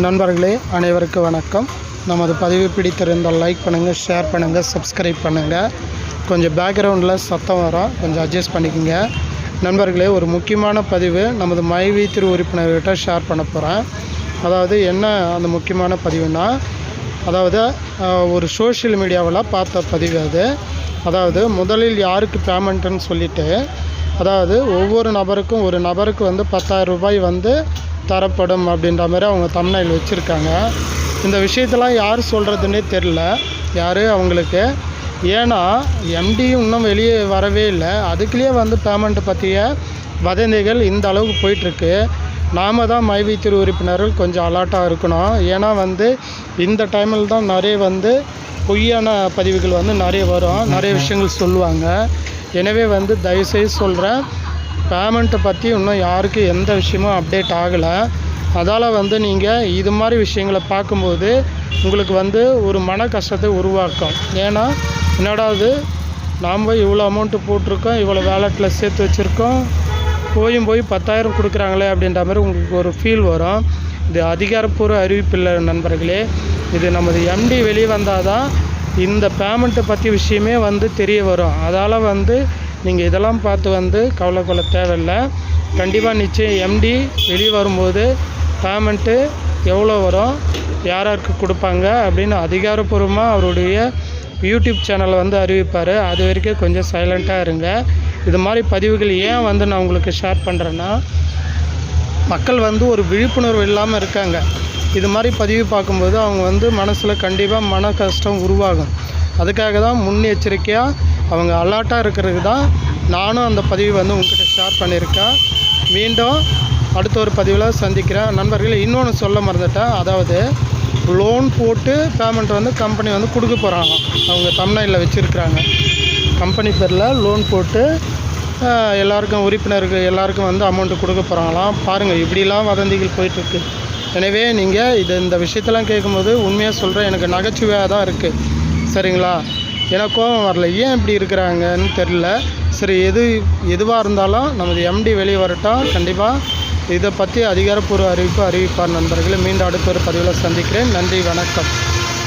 நண்பர்களே அனைவருக்கும் வணக்கம். நமது பதிவு பிடித்திருந்தால் லைக் பண்ணுங்கள், ஷேர் பண்ணுங்கள், சப்ஸ்கிரைப் பண்ணுங்கள். கொஞ்சம் பேக்ரவுண்டில் சத்தம் வரும், கொஞ்சம் அட்ஜஸ்ட் பண்ணிக்கோங்க. நண்பர்களே, ஒரு முக்கியமான பதிவு நமது மைவி உறுப்பினர்கிட்ட ஷேர் பண்ண போகிறேன். அதாவது என்ன அந்த முக்கியமான பதிவுனா, அதாவது ஒரு சோஷியல் மீடியாவில் பார்த்த பதிவு அது. அதாவது முதலில் யாருக்கு பேமெண்ட்டுன்னு சொல்லிவிட்டு, அதாவது ஒவ்வொரு நபருக்கும் ஒரு நபருக்கு வந்து 10,000 ரூபாய் வந்து தரப்படும் அப்படின்ற மாதிரி அவங்க தம்ப்நெயில் வச்சுருக்காங்க. இந்த விஷயத்தெல்லாம் யார் சொல்கிறதுன்னே தெரில, யார் அவங்களுக்கு. ஏன்னா எம்டி இன்னும் வெளியே வரவே இல்லை, அதுக்குள்ளேயே வந்து பேமெண்ட்டு பற்றிய வதந்திகள் இந்த அளவுக்கு போயிட்டுருக்கு. நாம் தான் மைவி உறுப்பினர்கள் கொஞ்சம் அலர்ட்டாக இருக்கணும். ஏன்னா வந்து இந்த டைமில் தான் நிறைய வந்து பொய்யான பதிவுகள் வந்து நிறைய வரும், நிறைய விஷயங்கள் சொல்லுவாங்க. எனவே வந்து தயவுசெய்து சொல்கிறேன், பேமெண்ட்டை பற்றி இன்னும் யாருக்கும் எந்த விஷயமும் அப்டேட் ஆகலை. அதால் வந்து நீங்கள் இது மாதிரி விஷயங்களை பார்க்கும்போது உங்களுக்கு வந்து ஒரு மன கஷ்டத்தை உருவாக்கும். ஏன்னா என்னடா இது, நாம் இவ்வளோ அமௌண்ட்டு போட்டிருக்கோம், இவ்வளோ வேலெட்டில் சேர்த்து வச்சுருக்கோம், போய் 10,000 கொடுக்குறாங்களே அப்படின்ற மாதிரி உங்களுக்கு ஒரு ஃபீல் வரும். இது அதிகாரப்பூர்வ அறிவிப்பில்லை நண்பர்களே. இது நமது எம்டி வெளியே வந்தால் தான் இந்த பேமெண்ட்டை பற்றி விஷயமே வந்து தெரிய வரும். அதால் வந்து நீங்கள் இதெல்லாம் பார்த்து வந்து கவலை கொள்ள தேவையில்லை. கண்டிப்பாக நிச்சயம் எம்டி வெளியே வரும்போது பேமெண்ட்டு எவ்வளோ வரும், யாருக்கு கொடுப்பாங்க அப்படின்னு அதிகாரப்பூர்வமாக அவருடைய யூடியூப் சேனலை வந்து அறிவிப்பார். அது வரைக்கும் கொஞ்சம் சைலண்ட்டாக இருங்க. இது மாதிரி பதிவுகள் ஏன் வந்து நான் உங்களுக்கு ஷேர் பண்ணுறேன்னா, மக்கள் வந்து ஒரு விழிப்புணர்வு இல்லாமல் இருக்காங்க. இது மாதிரி பதிவு பார்க்கும்போது அவங்க வந்து மனசில் கண்டிப்பாக மன கஷ்டம் உருவாகும். அதுக்காக தான் முன்னெச்சரிக்கையாக அவங்க அலர்ட்டாக இருக்கிறதுக்கு தான் நானும் அந்த பதிவு வந்து உங்கள்கிட்ட ஷேர் பண்ணியிருக்கேன். மீண்டும் அடுத்த ஒரு பதிவில் சந்திக்கிறேன். நண்பர்களே, இன்னொன்று சொல்ல மறந்துட்டேன். அதாவது லோன் போட்டு பேமெண்ட் வந்து கம்பெனி வந்து கொடுக்க போகிறாங்களாம். அவங்க தம்ப்நெயிலில் வச்சுருக்குறாங்க. கம்பெனி பேரில் லோன் போட்டு எல்லாருக்கும், உறுப்பினர்கள் எல்லாருக்கும் வந்து அமௌண்ட்டு கொடுக்க போகிறாங்களாம். பாருங்கள், இப்படிலாம் வதந்திகள் போயிட்டுருக்கு. எனவே நீங்கள் இந்த விஷயத்தெல்லாம் கேட்கும்போது உண்மையாக சொல்கிறேன், எனக்கு நகைச்சுவையாக தான் இருக்குது. சரிங்களா? எனக்கு கோபம் வரல, ஏன் இப்படி இருக்கிறாங்கன்னு தெரில. சரி, எதுவாக இருந்தாலும் நமது எம்டி வெளியே வரட்டும். கண்டிப்பாக இதை பற்றி அதிகாரப்பூர்வ அறிவிப்பார் நண்பர்களே. மீண்டும் அடுத்த ஒரு பதிவில் சந்திக்கிறேன். நன்றி, வணக்கம்.